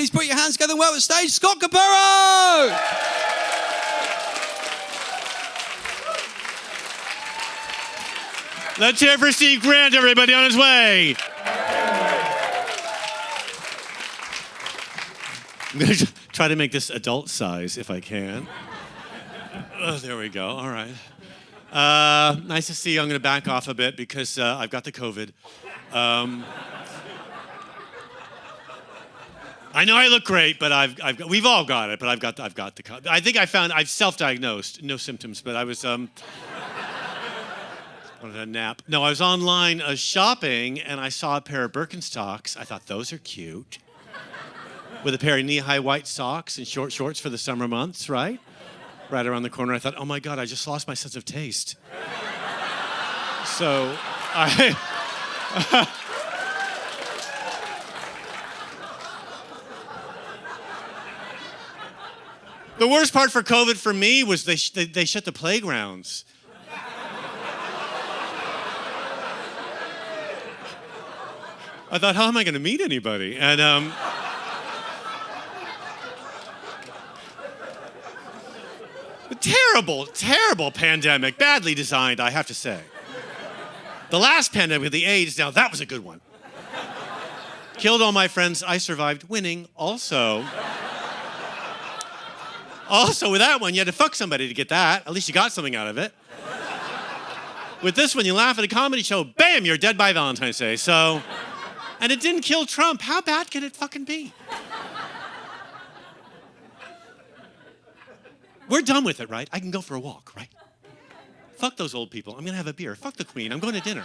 Please put your hands together and welcome to the stage, Scott Capurro! Let's hear for Steve Grant, everybody, on his way. I'm going to try to make this adult size if I can. Oh, there we go. All right. Nice to see you. I'm going to back off a bit because I've got the COVID. I know I look great, but we've all got it, but I've got the COVID. I think I've self-diagnosed, no symptoms, but I was wanted a nap. No, I was online shopping and I saw a pair of Birkenstocks. I thought those are cute. With a pair of knee-high white socks and short shorts for the summer months, right? Right around the corner, I thought, oh my God, I just lost my sense of taste. So the worst part for COVID for me was they shut the playgrounds. I thought, how am I going to meet anybody? And terrible pandemic, badly designed, I have to say. The last pandemic with the AIDS, now that was a good one. Killed all my friends, I survived, winning also. Also, with that one, you had to fuck somebody to get that. At least you got something out of it. With this one, you laugh at a comedy show, bam, you're dead by Valentine's Day. So, and it didn't kill Trump. How bad can it fucking be? We're done with it, right? I can go for a walk, right? Fuck those old people. I'm going to have a beer. Fuck the Queen. I'm going to dinner.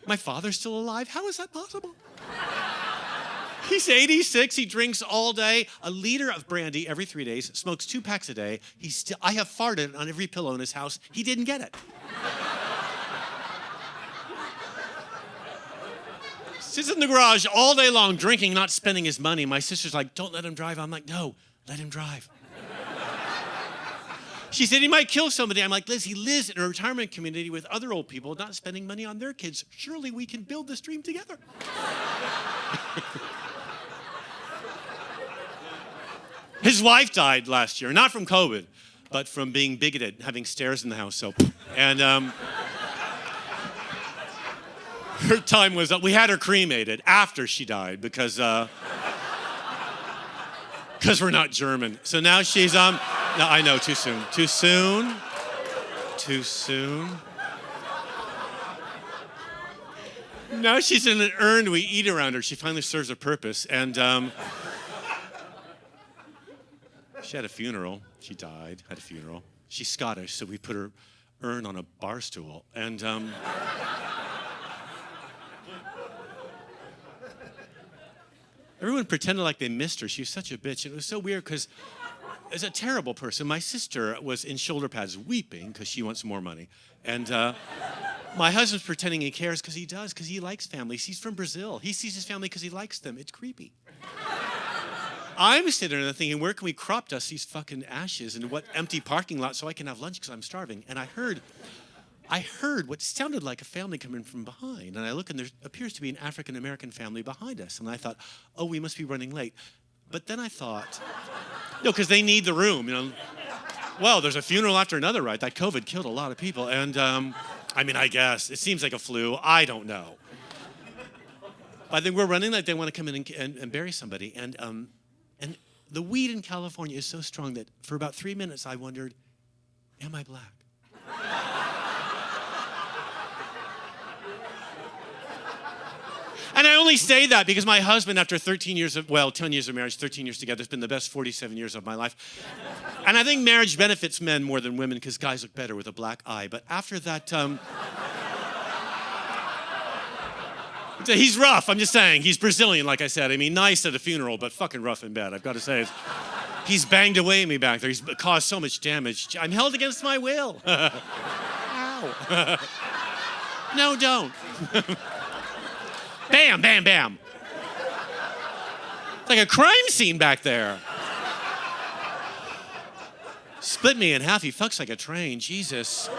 My father's still alive? How is that possible? He's 86. He drinks all day, a liter of brandy every 3 days, smokes 2 packs a day. I have farted on every pillow in his house. He didn't get it. Sits in the garage all day long, drinking, not spending his money. My sister's like, don't let him drive. I'm like, no, let him drive. She said he might kill somebody. I'm like, Liz, he lives in a retirement community with other old people not spending money on their kids. Surely we can build this dream together. His wife died last year, not from COVID, but from being bigoted, having stairs in the house. And her time was up. We had her cremated after she died because we're not German. So now she's no, I know, too soon. Too soon. Too soon. Now she's in an urn we eat around her. She finally serves a purpose. And she had a funeral. She died, had a funeral. She's Scottish, so we put her urn on a bar stool. And everyone pretended like they missed her. She was such a bitch. And it was so weird because as a terrible person, my sister was in shoulder pads weeping because she wants more money. And my husband's pretending he cares because he does, because he likes families. He's from Brazil. He sees his family because he likes them. It's creepy. I'm sitting there thinking, where can we crop dust these fucking ashes in what empty parking lot so I can have lunch because I'm starving? And I heard what sounded like a family coming from behind. And I look and there appears to be an African-American family behind us. And I thought, oh, we must be running late. But then I thought, no, because they need the room, you know. Well, there's a funeral after another, right? That COVID killed a lot of people. And I mean, I guess it seems like a flu. I don't know. I think we're running late. They want to come in and bury somebody. And the weed in California is so strong that for about 3 minutes I wondered, am I black? And I only say that because my husband, after 10 years of marriage, 13 years together, has been the best 47 years of my life. And I think marriage benefits men more than women because guys look better with a black eye. But after that, he's rough, I'm just saying. He's Brazilian, like I said. I mean, nice at a funeral, but fucking rough in bed, I've got to say. He's banged away at me back there. He's caused so much damage. I'm held against my will. Ow. No, don't. Bam, bam, bam. It's like a crime scene back there. Split me in half. He fucks like a train. Jesus.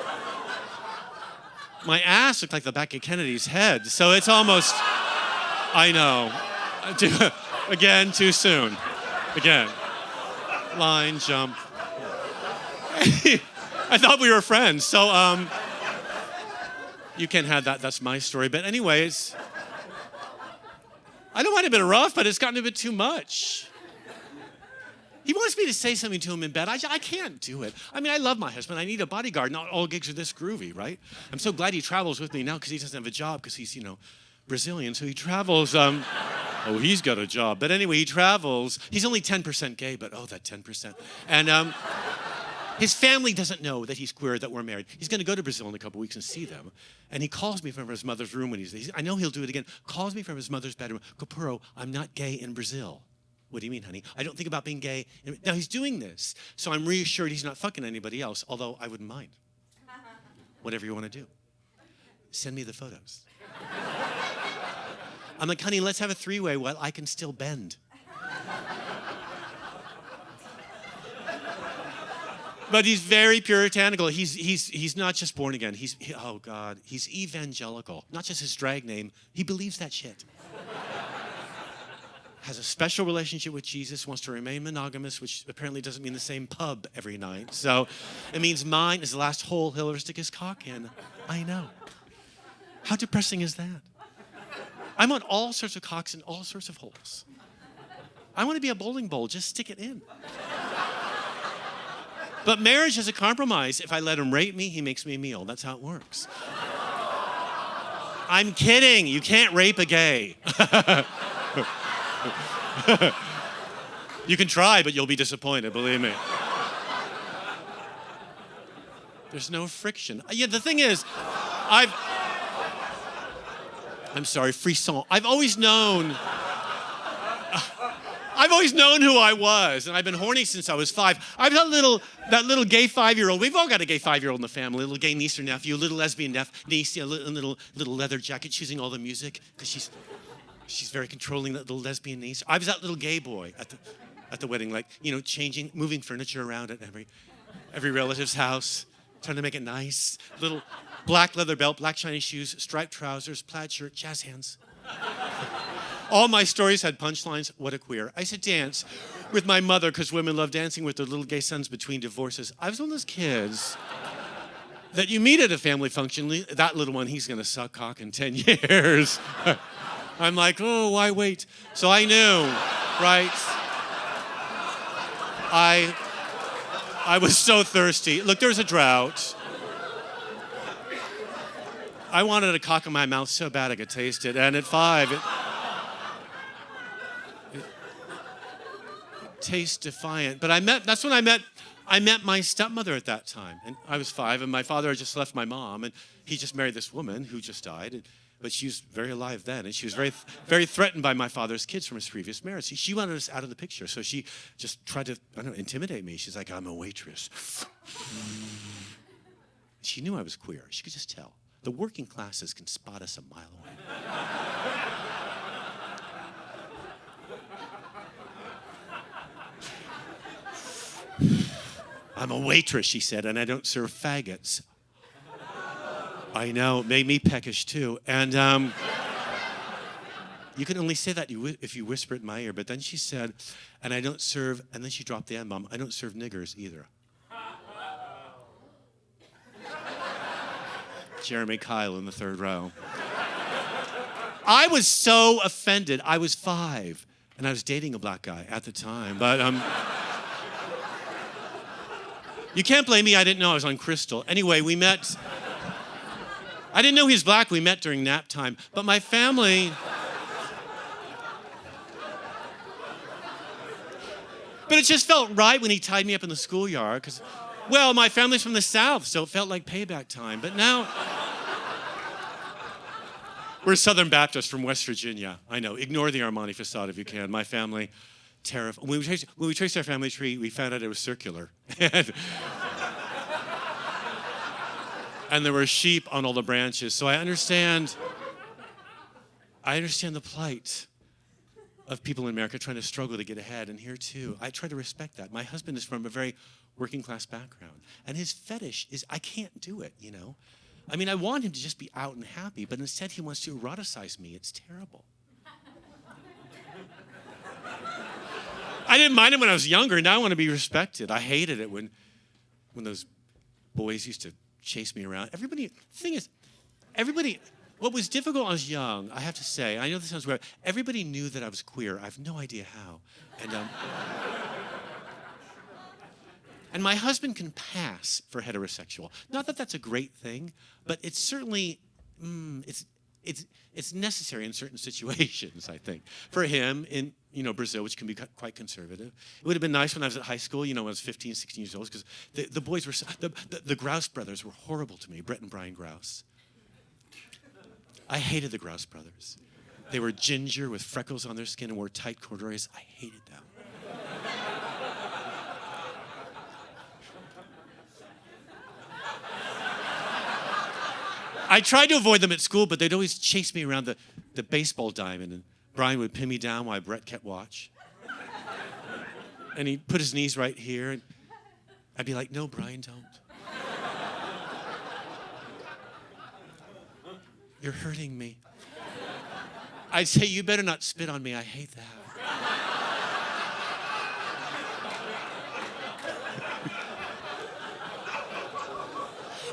My ass looked like the back of Kennedy's head, so it's almost, I know. Again, too soon. Again. Line, jump. I thought we were friends, so you can have that. That's my story. But anyways, I don't mind a bit of rough, but it's gotten a bit too much. He wants me to say something to him in bed. I can't do it. I mean, I love my husband. I need a bodyguard. Not all gigs are this groovy, right? I'm so glad he travels with me now because he doesn't have a job because he's, Brazilian. So he travels. He's got a job. But anyway, he travels. He's only 10% gay, but that 10%. And his family doesn't know that he's queer, that we're married. He's going to go to Brazil in a couple weeks and see them. And he calls me from his mother's room when I know he'll do it again. Calls me from his mother's bedroom. Capurro, I'm not gay in Brazil. What do you mean, honey? I don't think about being gay. Now, he's doing this, so I'm reassured he's not fucking anybody else, although I wouldn't mind. Whatever you want to do. Send me the photos. I'm like, honey, let's have a three-way while I can still bend. But he's very puritanical. He's not just born again. He's evangelical. Not just his drag name. He believes that shit. Has a special relationship with Jesus, wants to remain monogamous, which apparently doesn't mean the same pub every night. So it means mine is the last hole he'll ever stick his cock in. I know. How depressing is that? I want all sorts of cocks in all sorts of holes. I want to be a bowling ball. Just stick it in. But marriage is a compromise. If I let him rape me, he makes me a meal. That's how it works. I'm kidding. You can't rape a gay. You can try, but you'll be disappointed, believe me. There's no friction. Yeah, the thing is, I'm sorry, frisson. I've always known who I was, and I've been horny since I was 5. I'm that little gay 5-year-old. We've all got a gay 5-year-old in the family, a little gay niece or nephew, a little lesbian niece, a little leather jacket, choosing all the music, because she's very controlling, that little lesbian niece. I was that little gay boy at the wedding, like, changing, moving furniture around at every relative's house, trying to make it nice. Little black leather belt, black shiny shoes, striped trousers, plaid shirt, jazz hands. All my stories had punchlines. What a queer. I used to dance with my mother because women love dancing with their little gay sons between divorces. I was one of those kids that you meet at a family function. That little one, he's going to suck cock in 10 years. I'm like, why wait? So I knew, right? I was so thirsty. Look, there was a drought. I wanted a cock in my mouth so bad I could taste it. And at 5, it tastes defiant. But that's when I met my stepmother at that time. And I was 5, and my father had just left my mom, and he just married this woman who just died. But she was very alive then, and she was very, very threatened by my father's kids from his previous marriage. She wanted us out of the picture, so she just tried to, intimidate me. She's like, I'm a waitress. She knew I was queer. She could just tell. The working classes can spot us a mile away. I'm a waitress, she said, and I don't serve faggots. I know, it made me peckish too. And you can only say that if you whisper it in my ear. But then she said, and I don't serve, and then she dropped the N-bomb, I don't serve niggers either. Jeremy Kyle in the 3rd row. I was so offended. I was 5, and I was dating a black guy at the time. But you can't blame me. I didn't know I was on crystal. Anyway, we met. I didn't know he was black. We met during nap time. But my family... But it just felt right when he tied me up in the schoolyard because, my family's from the South, so it felt like payback time. But now... We're Southern Baptists from West Virginia. I know. Ignore the Armani facade if you can. My family, terrified. When we traced our family tree, we found out it was circular. And there were sheep on all the branches. So I understand the plight of people in America trying to struggle to get ahead. And here too, I try to respect that. My husband is from a very working class background. And his fetish is, I can't do it, I mean, I want him to just be out and happy, but instead he wants to eroticize me. It's terrible. I didn't mind it when I was younger. Now I want to be respected. I hated it when those boys used to chase me around. The thing is, what was difficult when I was young, I have to say, I know this sounds weird, everybody knew that I was queer. I have no idea how. And my husband can pass for heterosexual. Not that that's a great thing, but it's certainly, it's necessary in certain situations, I think. For him in Brazil, which can be quite conservative. It would have been nice when I was at high school, when I was 15, 16 years old, because the boys were, the Grouse brothers were horrible to me, Brett and Brian Grouse. I hated the Grouse brothers. They were ginger with freckles on their skin and wore tight corduroys. I hated them. I tried to avoid them at school, but they'd always chase me around the baseball diamond, and Brian would pin me down while Brett kept watch. And he'd put his knees right here, and I'd be like, no, Brian, don't. You're hurting me. I'd say, you better not spit on me. I hate that.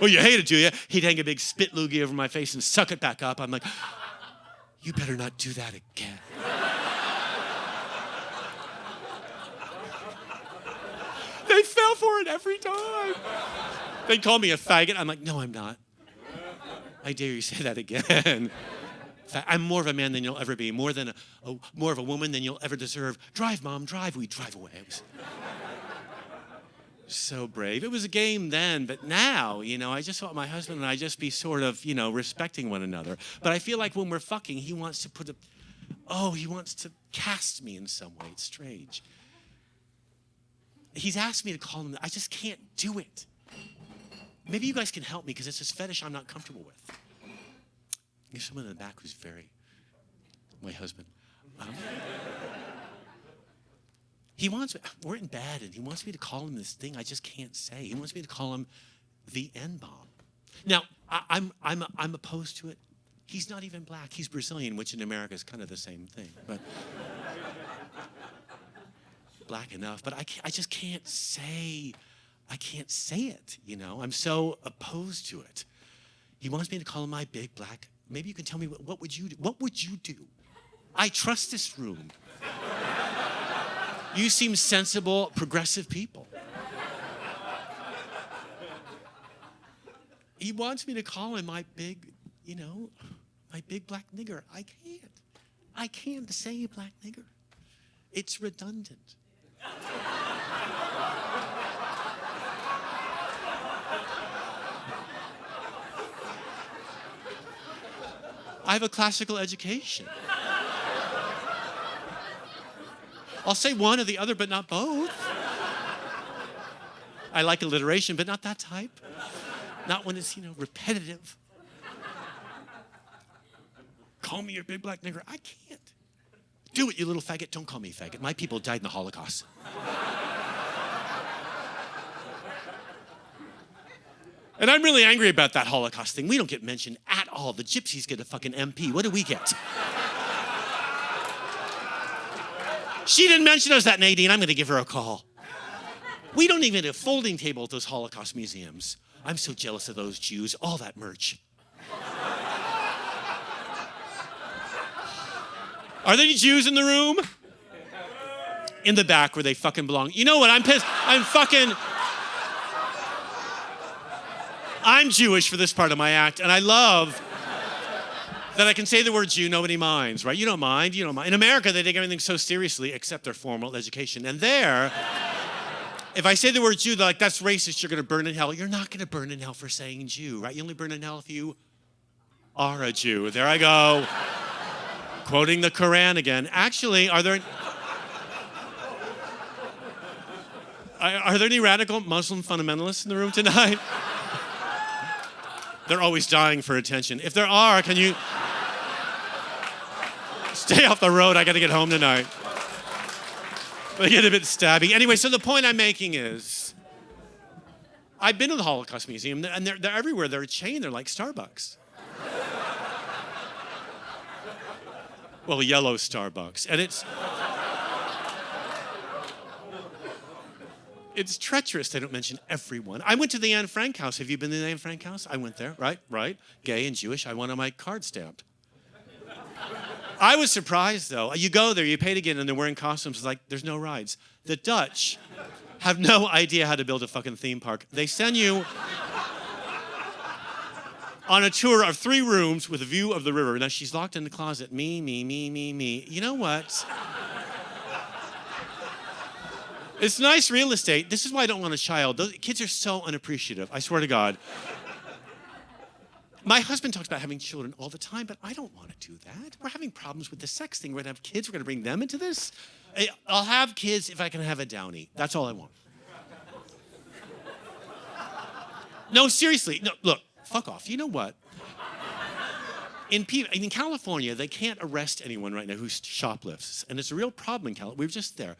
Oh, you hate it, do you? He'd hang a big spit loogie over my face and suck it back up. I'm like, you better not do that again. They fell for it every time. They'd call me a faggot. I'm like, no, I'm not. I dare you say that again. I'm more of a man than you'll ever be, more of a woman than you'll ever deserve. Drive, Mom, drive. We drive away. So brave. It was a game then, but now, I just want my husband and I just be sort of, respecting one another. But I feel like when we're fucking, he wants to cast me in some way. It's strange. He's asked me to call him. I just can't do it. Maybe you guys can help me because it's this fetish I'm not comfortable with. There's someone in the back who's my husband. We're in bed, and he wants me to call him this thing I just can't say. He wants me to call him the N-bomb. Now, I'm opposed to it. He's not even black. He's Brazilian, which in America is kind of the same thing. But black enough. But I just can't say it, I'm so opposed to it. He wants me to call him my big black. Maybe you can tell me, what would you do? What would you do? I trust this room. You seem sensible, progressive people. He wants me to call him my big, my big black nigger. I can't say black nigger. It's redundant. I have a classical education. I'll say one or the other, but not both. I like alliteration, but not that type. Not when it's, repetitive. Call me your big black nigger. I can't. Do it, you little faggot. Don't call me faggot. My people died in the Holocaust. And I'm really angry about that Holocaust thing. We don't get mentioned at all. The gypsies get a fucking MP. What do we get? She didn't mention us, that Nadine. I'm going to give her a call. We don't even have a folding table at those Holocaust museums. I'm so jealous of those Jews. All that merch. Are there any Jews in the room? In the back where they fucking belong. You know what? I'm pissed. I'm Jewish for this part of my act, and I love that I can say the word Jew, nobody minds, right? You don't mind. In America, they take everything so seriously except their formal education. And there, if I say the word Jew, they're like, that's racist, you're going to burn in hell. You're not going to burn in hell for saying Jew, right? You only burn in hell if you are a Jew. There I go. Quoting the Quran again. Actually, are there any radical Muslim fundamentalists in the room tonight? They're always dying for attention. If there are, can you stay off the road? I got to get home tonight. They get a bit stabby. Anyway, so the point I'm making is, I've been to the Holocaust Museum, and they're everywhere. They're a chain. They're like Starbucks. Well, yellow Starbucks. And It's treacherous they don't mention everyone. I went to the Anne Frank house. Have you been to the Anne Frank house? I went there, right. Gay and Jewish. I wanted my card stamped. I was surprised, though. You go there, you pay to get in, and they're wearing costumes. It's like, there's no rides. The Dutch have no idea how to build a fucking theme park. They send you on a tour of 3 rooms with a view of the river. Now, she's locked in the closet. Me. You know what? It's nice real estate. This is why I don't want a child. Those kids are so unappreciative. I swear to God. My husband talks about having children all the time, but I don't want to do that. We're having problems with the sex thing. We're going to have kids. We're going to bring them into this. I'll have kids if I can have a downy. That's all I want. No, seriously. No, look, fuck off. You know what? In California, they can't arrest anyone right now who shoplifts. And it's a real problem in California. We were just there.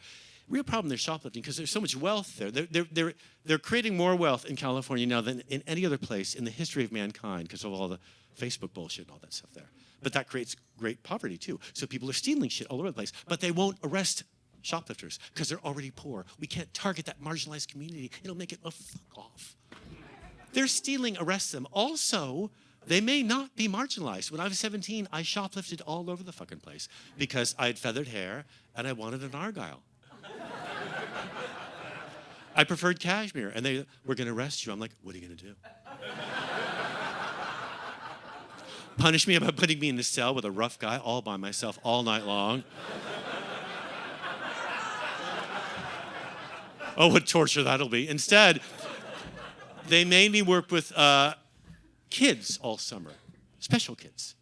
Real problem, they're shoplifting because there's so much wealth there. They're creating more wealth in California now than in any other place in the history of mankind because of all the Facebook bullshit and all that stuff there. But that creates great poverty too. So people are stealing shit all over the place. But they won't arrest shoplifters because they're already poor. We can't target that marginalized community. It'll make it a fuck off. They're stealing, arrest them. Also, they may not be marginalized. When I was 17, I shoplifted all over the fucking place because I had feathered hair and I wanted an Argyle. I preferred cashmere, and they were going to arrest you. I'm like, what are you going to do? Punish me by putting me in the cell with a rough guy all by myself all night long. Oh, what torture that'll be. Instead, they made me work with kids all summer. Special kids.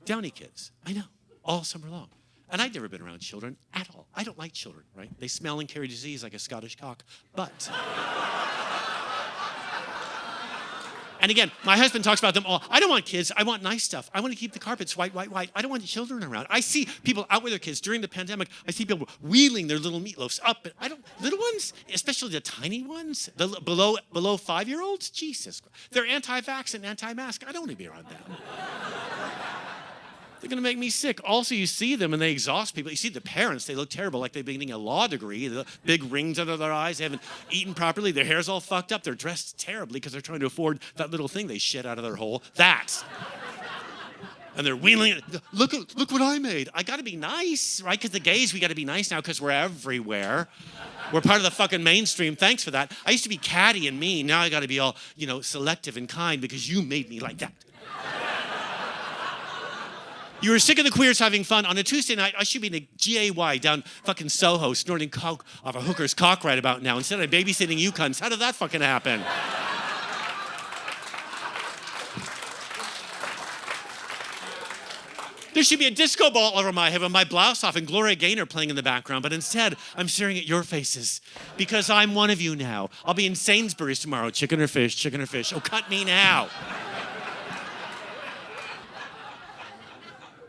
Downy kids. I know. All summer long. And I'd never been around children at all. I don't like children, right? They smell and carry disease like a Scottish cock. But, and again, my husband talks about them all. I don't want kids. I want nice stuff. I want to keep the carpets white. I don't want children around. I see people out with their kids during the pandemic. I see people wheeling their little meatloafs up. Little ones, especially the tiny ones, the below 5-year-olds. Jesus, they're anti-vax and anti-mask. I don't want to be around them. They're going to make me sick. Also, you see them and they exhaust people. You see the parents, they look terrible, like they've been getting a law degree. The big rings under their eyes. They haven't eaten properly. Their hair's all fucked up. They're dressed terribly because they're trying to afford that little thing they shit out of their hole. That. And they're wheeling it. Look what I made. I got to be nice, right? Because the gays, we got to be nice now because we're everywhere. We're part of the fucking mainstream. Thanks for that. I used to be catty and mean. Now I got to be all, selective and kind because you made me like that. You were sick of the queers having fun. On a Tuesday night, I should be in a GAY down fucking Soho snorting coke off a hooker's cock right about now instead of babysitting you cunts. How did that fucking happen? There should be a disco ball over my head with my blouse off and Gloria Gaynor playing in the background, but instead, I'm staring at your faces because I'm one of you now. I'll be in Sainsbury's tomorrow. Chicken or fish, chicken or fish. Oh, cut me now.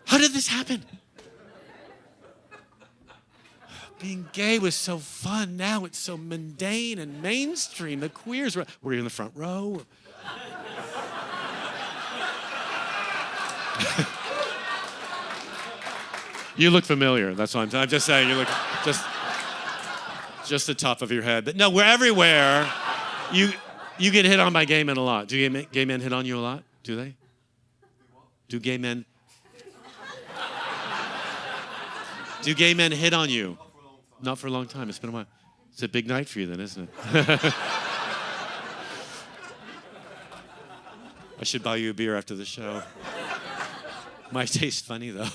How did this happen? Being gay was so fun. Now it's so mundane and mainstream. The queers were you in the front row? You look familiar. That's what I'm just saying. You look just the top of your head. But no, we're everywhere. You get hit on by gay men a lot. Do gay men hit on you a lot? Do they? Do gay men? Do gay men hit on you? Not for a long time. It's been a while. It's a big night for you then, isn't it? I should buy you a beer after the show. Might taste funny, though.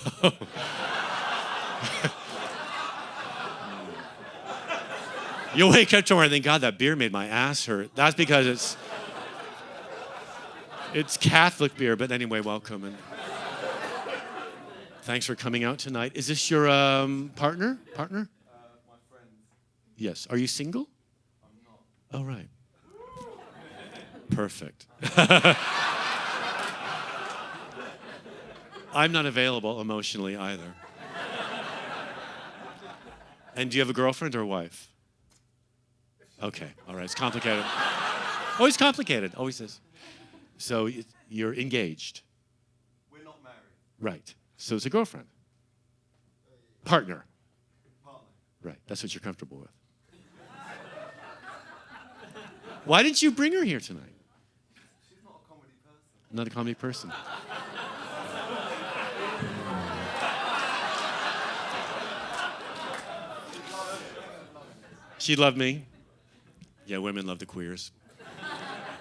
You'll wake up tomorrow and think, God, that beer made my ass hurt. That's because it's Catholic beer. But anyway, welcome. And thanks for coming out tonight. Is this your partner? My friend. Yes. Are you single? I'm not. Oh, right. Perfect. I'm not available emotionally either. And do you have a girlfriend or a wife? Okay. All right. It's complicated. Always complicated. Always is. So you're engaged. We're not married. Right. So it's a girlfriend. Partner. Partner. Right. That's what you're comfortable with. Why didn't you bring her here tonight? She's not a comedy person. Not a comedy person. She loved me. Yeah, women love the queers.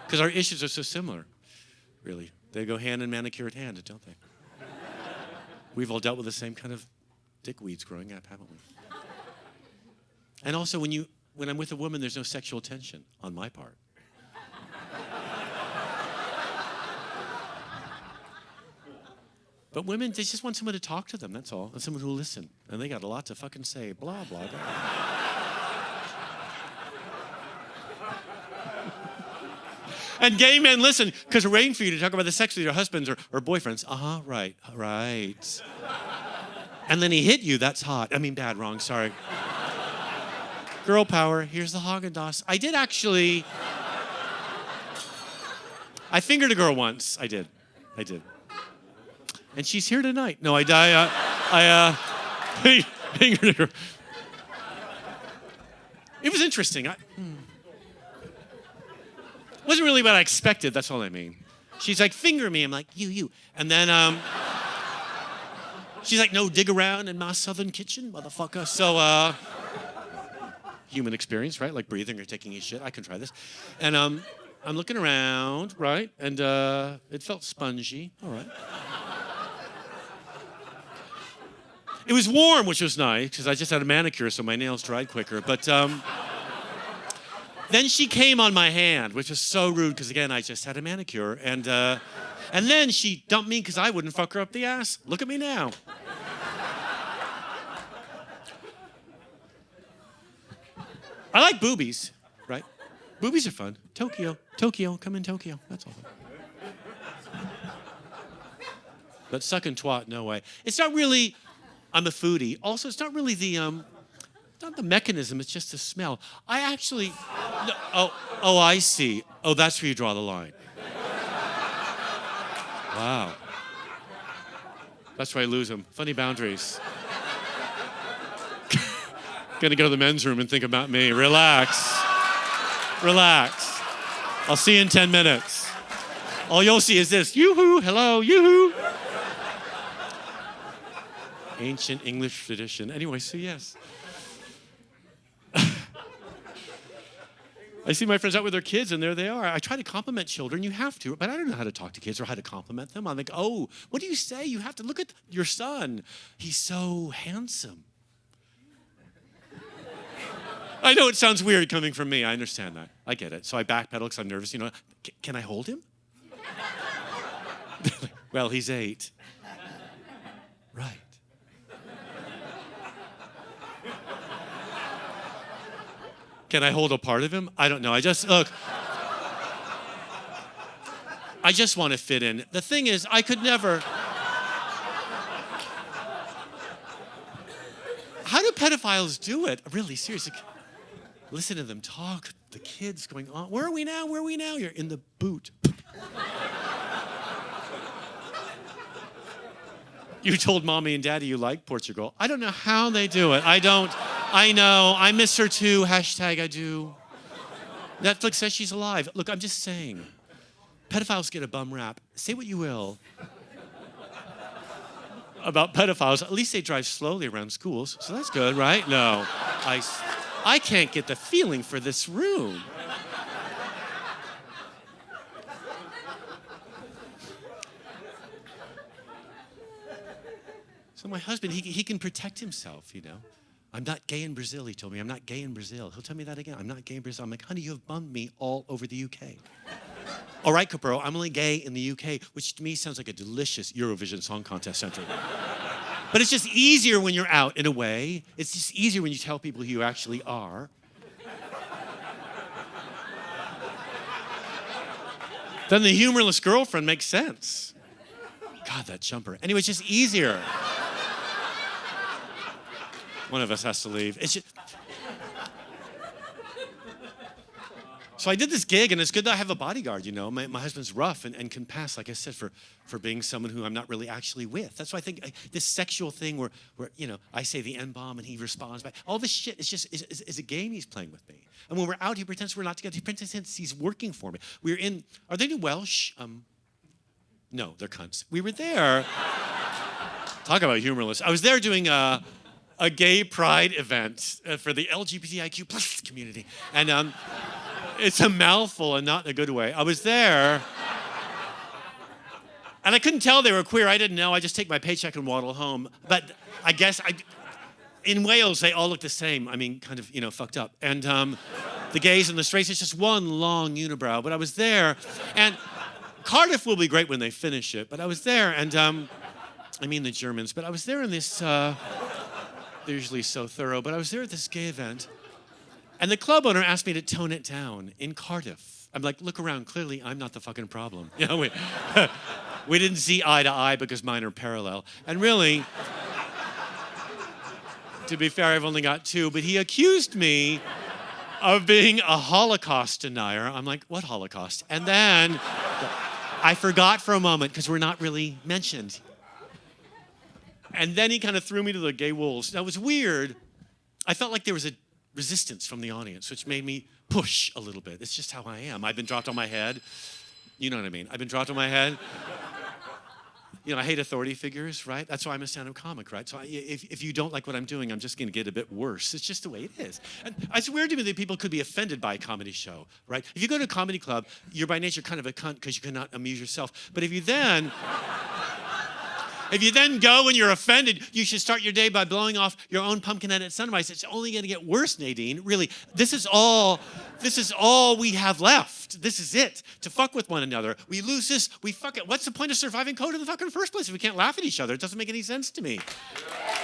Because our issues are so similar, really. They go hand in manicured hand, don't they? We've all dealt with the same kind of dickweeds growing up, haven't we? And also, when I'm with a woman, there's no sexual tension on my part. But women, they just want someone to talk to them, that's all. And someone who will listen. And they got a lot to fucking say, blah, blah, blah. And gay men listen, because we're waiting for you to talk about the sex with your husbands or boyfriends. Right. And then he hit you, that's hot. I mean, bad, wrong, sorry. Girl power, here's the Haagen-Dazs. I did actually. I fingered a girl once, I did. And she's here tonight. No, I fingered a girl. It was interesting. Wasn't really what I expected, that's all I mean. She's like, finger me. I'm like, you. And then she's like, no, dig around in my southern kitchen, motherfucker. So, human experience, right? Like breathing or taking a shit. I can try this. And I'm looking around, right? And it felt spongy. All right. It was warm, which was nice, because I just had a manicure, so my nails dried quicker. But then she came on my hand, which was so rude, because again, I just had a manicure. And then she dumped me because I wouldn't fuck her up the ass. Look at me now. I like boobies, right? Boobies are fun. Tokyo, come in Tokyo. That's all. But suck and twat, no way. It's not really. I'm a foodie. Also, it's not really not the mechanism, it's just the smell. I actually, no, I see. Oh, that's where you draw the line. Wow. That's where I lose them. Funny boundaries. Gonna go to the men's room and think about me. Relax. I'll see you in 10 minutes. All you'll see is this. Yoo-hoo, hello, yoo-hoo. Ancient English tradition. Anyway, so yes. I see my friends out with their kids, and there they are. I try to compliment children. You have to, but I don't know how to talk to kids or how to compliment them. I'm like, oh, what do you say? You have to look at your son. He's so handsome. I know it sounds weird coming from me. I understand that. I get it. So I backpedal because I'm nervous. Can I hold him? Well, he's 8. Right. Can I hold a part of him? I don't know. I just want to fit in. The thing is, I could never. How do pedophiles do it? Really, seriously. Listen to them talk. The kids going on. Where are we now? You're in the boot. You told mommy and daddy you like Portugal. I don't know how they do it. I know. I miss her too. Hashtag I do. Netflix says she's alive. Look, I'm just saying. Pedophiles get a bum rap. Say what you will about pedophiles. At least they drive slowly around schools. So that's good, right? No. I can't get the feeling for this room. So my husband, he can protect himself, I'm not gay in Brazil, he told me. I'm not gay in Brazil. He'll tell me that again. I'm not gay in Brazil. I'm like, honey, you have bummed me all over the UK. All right, Capro, I'm only gay in the UK, which to me sounds like a delicious Eurovision Song Contest entry. But it's just easier when you're out, in a way. It's just easier when you tell people who you actually are. Then the humorless girlfriend makes sense. God, that jumper. Anyway, it's just easier. One of us has to leave. It's just. So I did this gig, and it's good that I have a bodyguard, you know. My husband's rough and can pass, like I said, for being someone who I'm not really actually with. That's why I think this sexual thing where you know, I say the N-bomb and he responds back. All this shit is a game he's playing with me. And when we're out, he pretends we're not together. He pretends he's working for me. We're in, are they in Welsh? No, they're cunts. We were there. Talk about humorless. I was there doing a gay pride event for the LGBTIQ plus community. And it's a mouthful and not in a good way. I was there, and I couldn't tell they were queer. I didn't know. I just take my paycheck and waddle home. But I guess in Wales, they all look the same. I mean, kind of, you know, fucked up. And the gays and the straights, it's just one long unibrow. But I was there, and Cardiff will be great when they finish it. But I was there, and I mean the Germans. But I was there in this, they're usually so thorough. But I was there at this gay event. And the club owner asked me to tone it down in Cardiff. I'm like, look around. Clearly, I'm not the fucking problem. You know, we didn't see eye to eye because mine are parallel. And really, to be fair, I've only got two. But he accused me of being a Holocaust denier. I'm like, what Holocaust? And then I forgot for a moment because we're not really mentioned. And then he kind of threw me to the gay wolves. That was weird. I felt like there was a resistance from the audience, which made me push a little bit. It's just how I am. I've been dropped on my head. You know what I mean? I've been dropped on my head. You know, I hate authority figures, right? That's why I'm a stand-up comic, right? So if you don't like what I'm doing, I'm just going to get a bit worse. It's just the way it is. And it's weird to me that people could be offended by a comedy show, right? If you go to a comedy club, you're by nature kind of a cunt because you cannot amuse yourself. But if you then go and you're offended, you should start your day by blowing off your own pumpkinhead at sunrise. It's only going to get worse, Nadine. Really, this is all we have left. This is it. To fuck with one another. We lose this, we fuck it. What's the point of surviving code in the fucking first place if we can't laugh at each other? It doesn't make any sense to me.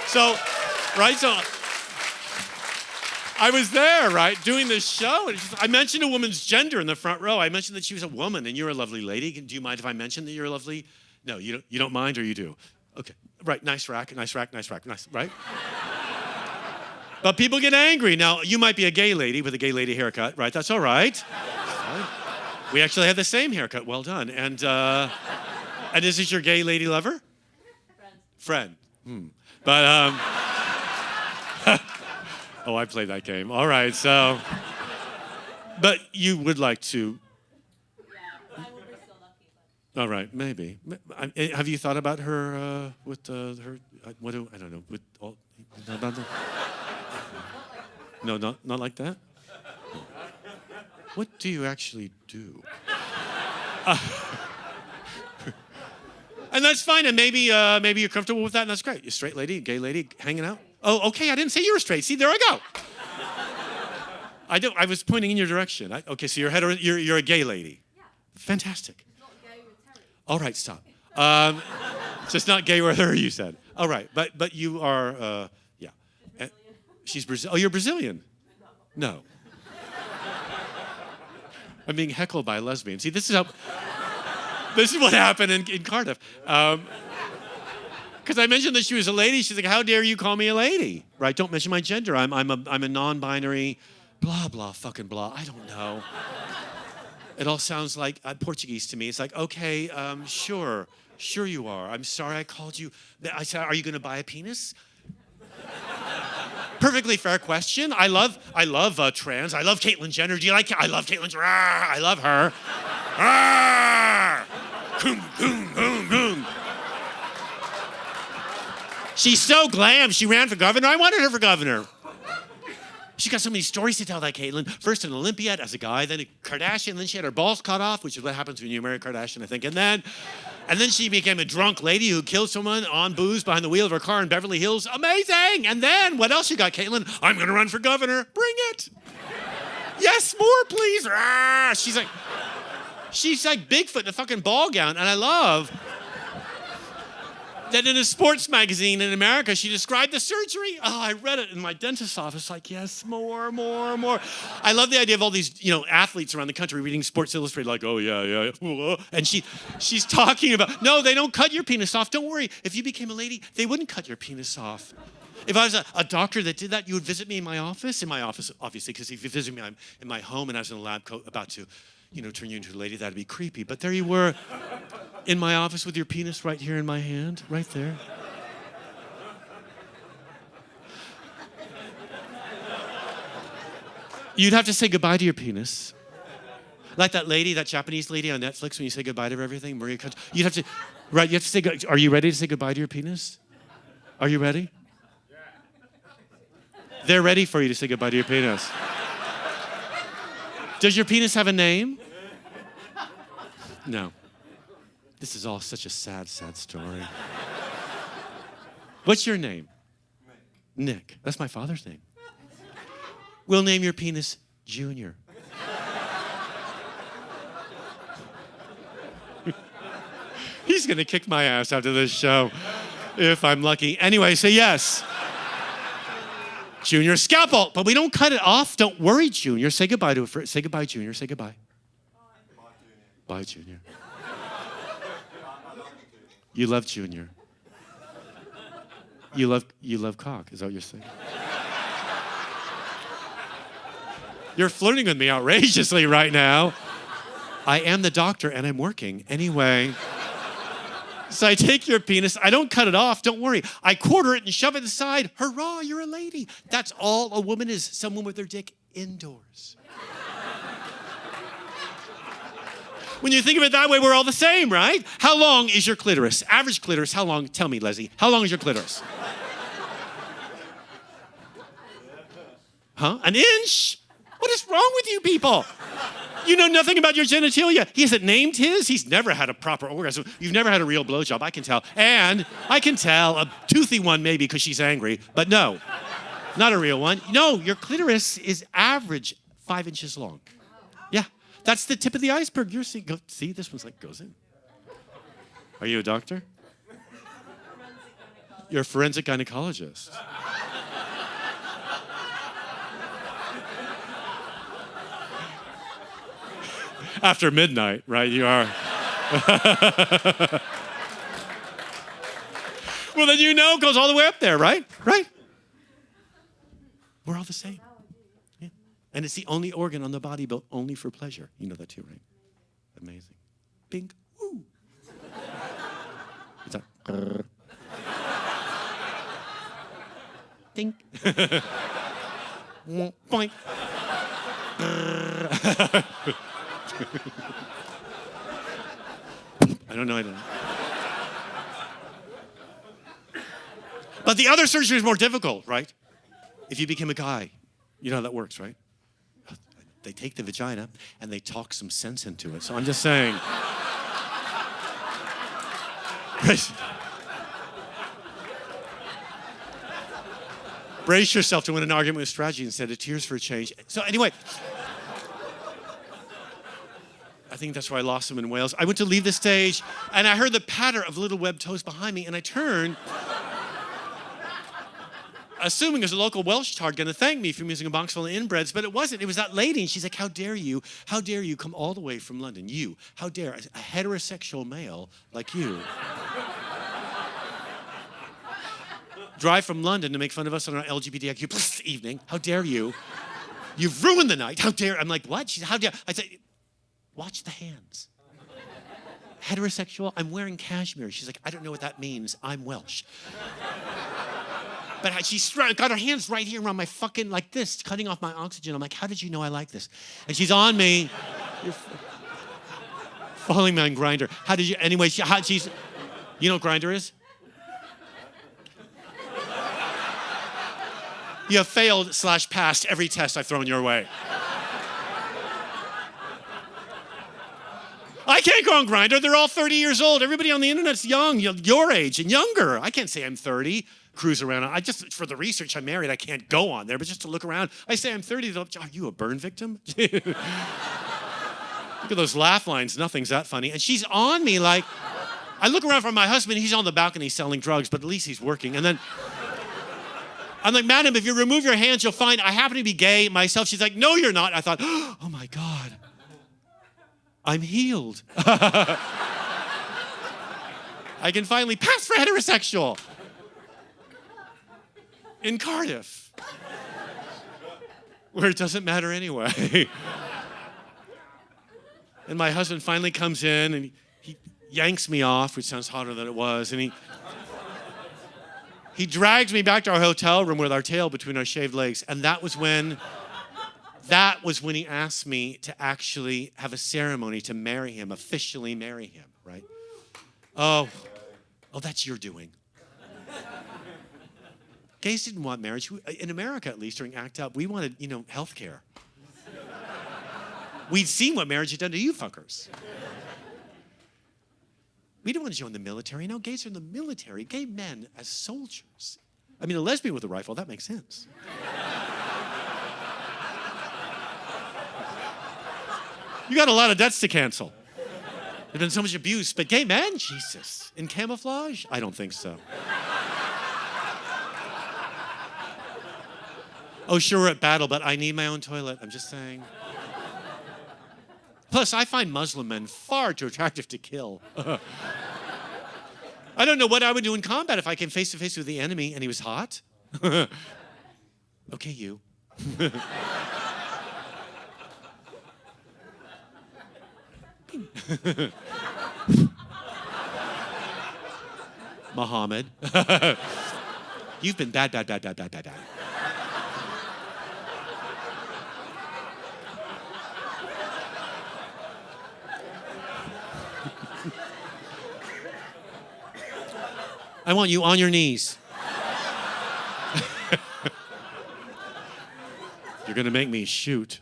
So I was there, right, doing this show. And I mentioned a woman's gender in the front row. I mentioned that she was a woman, and you're a lovely lady. Do you mind if I mention that you're a lovely? No, you don't mind, or you do? Okay, right, nice rack, nice, right? But people get angry. Now, you might be a gay lady with a gay lady haircut, right? That's all right. We actually have the same haircut. Well done. And is this your gay lady lover? Friend. But, oh, I played that game. All right, so, but you would like to. All right, maybe. Have you thought about her with her? I don't know. With all, no, not like that. What do you actually do? And that's fine. And maybe you're comfortable with that, and that's great. You're a straight lady, gay lady, hanging out. Oh, okay. I didn't say you were straight. See, there I go. I was pointing in your direction. Okay, so you're a gay lady. Yeah. Fantastic. All right, stop. Just not gay with her, you said. All right, but you are, yeah. She's Brazilian. Oh, you're Brazilian? No. I'm being heckled by a lesbian. See, this is what happened in Cardiff. Because I mentioned that she was a lady. She's like, how dare you call me a lady? Right? Don't mention my gender. I'm a non-binary, blah, blah, fucking blah. I don't know. It all sounds like Portuguese to me. It's like, okay, sure you are. I'm sorry I called you. I said, are you going to buy a penis? Perfectly fair question. I love trans. I love Caitlyn Jenner. Do you like? I love Caitlyn Jenner. I love her. Boom, boom, boom, boom. She's so glam. She ran for governor. I wanted her for governor. She got so many stories to tell, that Caitlyn. First an Olympiad as a guy, then a Kardashian, then she had her balls cut off, which is what happens when you marry a Kardashian, I think. And then she became a drunk lady who killed someone on booze behind the wheel of her car in Beverly Hills. Amazing! And then, what else you got, Caitlyn? I'm gonna run for governor. Bring it! Yes, more, please! She's like Bigfoot in a fucking ball gown, and I love that in a sports magazine in America, she described the surgery. Oh, I read it in my dentist's office, like, yes, more. I love the idea of all these, athletes around the country reading Sports Illustrated, like, oh, yeah. And she's talking about, no, they don't cut your penis off. Don't worry. If you became a lady, they wouldn't cut your penis off. If I was a doctor that did that, you would visit me in my office? In my office, obviously, because if you visit me, I'm in my home and I was in a lab coat about to, turn you into a lady, that'd be creepy. But there you were in my office with your penis right here in my hand, right there. You'd have to say goodbye to your penis. Like that lady, that Japanese lady on Netflix, when you say goodbye to everything, Maria Conchita. You have to say, are you ready to say goodbye to your penis? Are you ready? They're ready for you to say goodbye to your penis. Does your penis have a name? No. This is all such a sad, sad story. What's your name? Nick. That's my father's name. We'll name your penis Junior. He's gonna kick my ass after this show, if I'm lucky. Anyway, say yes. Junior, scalpel, but we don't cut it off. Don't worry, Junior. Say goodbye to it. Say goodbye, Junior. Say goodbye. Bye, Junior. You love Junior. You love cock. Is that what you're saying? You're flirting with me outrageously right now. I am the doctor and I'm working. Anyway. So I take your penis, I don't cut it off, don't worry. I quarter it and shove it aside. Hurrah, you're a lady. That's all a woman is, someone with their dick indoors. When you think of it that way, we're all the same, right? How long is your clitoris? Average clitoris, how long? Tell me, Leslie. How long is your clitoris? Huh? An inch? What is wrong with you people? You know nothing about your genitalia. He hasn't named his. He's never had a proper orgasm. You've never had a real blowjob, I can tell. And I can tell, a toothy one maybe because she's angry, but no, not a real one. No, your clitoris is average 5 inches long. Yeah, that's the tip of the iceberg. You're seeing, see, this one's like goes in. Are you a doctor? You're a forensic gynecologist. After midnight, right? You are. Well, then it goes all the way up there, right? Right? We're all the same. Yeah. And it's the only organ on the body built only for pleasure. You know that too, right? Amazing. Bing. Woo. Is that? Ding. Boink. I don't know. But the other surgery is more difficult, right? If you become a guy, you know how that works, right? They take the vagina and they talk some sense into it. So I'm just saying. Brace yourself to win an argument with strategy instead of tears for a change. So anyway. I think that's where I lost him in Wales. I went to leave the stage, and I heard the patter of little webbed toes behind me, and I turned, assuming it was a local Welsh tard going to thank me for using a box full of inbreds, but it wasn't. It was that lady, and she's like, how dare you come all the way from London? You, how dare a heterosexual male like you drive from London to make fun of us on our LGBTQ+ evening? How dare you? You've ruined the night. How dare? I'm like, what? She's, how dare? I said, watch the hands. Heterosexual, I'm wearing cashmere. She's like, I don't know what that means. I'm Welsh. But she got her hands right here around my fucking, like this, cutting off my oxygen. I'm like, how did you know I like this? And she's on me. You're following me on Grindr. How did you, anyway, she's, you know what Grindr is? You have failed / passed every test I've thrown your way. I can't go on Grindr. They're all 30 years old. Everybody on the internet's young, your age and younger. I can't say I'm 30, cruise around. I just, for the research, I'm married. I can't go on there, but just to look around, I say I'm 30. Are you a burn victim? Look at those laugh lines. Nothing's that funny. And she's on me like, I look around for my husband. He's on the balcony selling drugs, but at least he's working. And then I'm like, madam, if you remove your hands, you'll find I happen to be gay myself. She's like, no, you're not. I thought, oh my God. I'm healed. I can finally pass for heterosexual. in Cardiff, where it doesn't matter anyway. And my husband finally comes in and he yanks me off, which sounds hotter than it was, and he drags me back to our hotel room with our tail between our shaved legs, and that was when he asked me to actually have a ceremony to marry him, officially marry him, right? Oh, that's your doing. Gays didn't want marriage. In America, at least, during ACT UP, we wanted, health care. We'd seen what marriage had done to you fuckers. We don't want to join the military. No, gays are in the military. Gay men as soldiers. I mean, a lesbian with a rifle, that makes sense. You got a lot of debts to cancel. There's been so much abuse, but gay men, Jesus. In camouflage? I don't think so. Oh, sure, we're at battle, but I need my own toilet. I'm just saying. Plus, I find Muslim men far too attractive to kill. I don't know what I would do in combat if I came face to face with the enemy and he was hot. Okay, you. Muhammad. You've been bad. I want you on your knees. You're gonna make me shoot.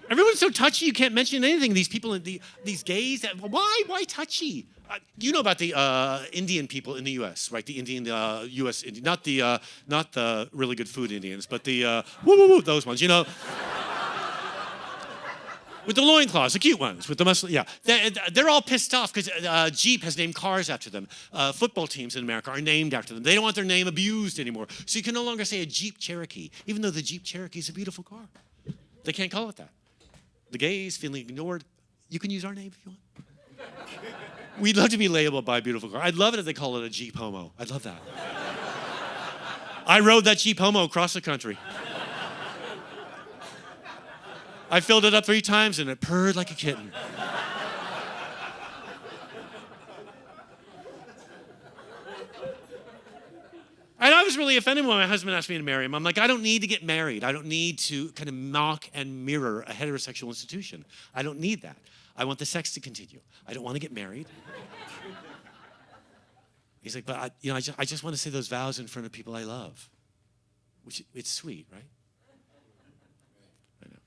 Everyone's so touchy, you can't mention anything. These people, these gays, why touchy? You know about the Indian people in the U.S., right? The Indian, U.S. Indian, not the really good food Indians, but the those ones, with the loincloths, the cute ones, with the muscle, yeah. They're all pissed off because Jeep has named cars after them. Football teams in America are named after them. They don't want their name abused anymore. So you can no longer say a Jeep Cherokee, even though the Jeep Cherokee is a beautiful car. They can't call it that. The gays feeling ignored, you can use our name if you want. We'd love to be labeled by a beautiful car. I'd love it if they call it a Jeep Homo. I'd love that. I rode that Jeep Homo across the country. I filled it up 3 times and it purred like a kitten. And I was really offended when my husband asked me to marry him. I'm like, I don't need to get married. I don't need to kind of mock and mirror a heterosexual institution. I don't need that. I want the sex to continue. I don't want to get married. He's like, but I just want to say those vows in front of people I love. Which, it's sweet, right? I know.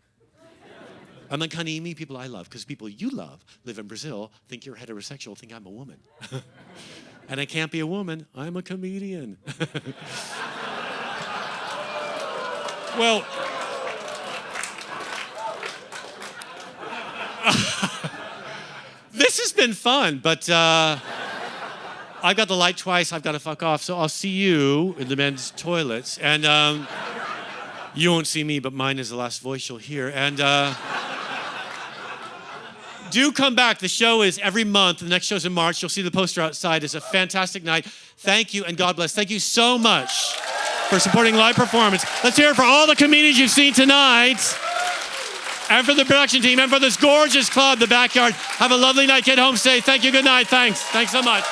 I'm like, honey, you mean people I love, because people you love live in Brazil, think you're heterosexual, think I'm a woman. And I can't be a woman, I'm a comedian. Well, this has been fun, but I got the light twice, I've got to fuck off, so I'll see you in the men's toilets. And you won't see me, but mine is the last voice you'll hear. And do come back. The show is every month. The next show's in March. You'll see the poster outside. It's a fantastic night. Thank you and God bless. Thank you so much for supporting live performance. Let's hear it for all the comedians you've seen tonight, and for the production team, and for this gorgeous club, The Backyard. Have a lovely night. Get home safe. Thank you. Good night. Thanks. Thanks so much.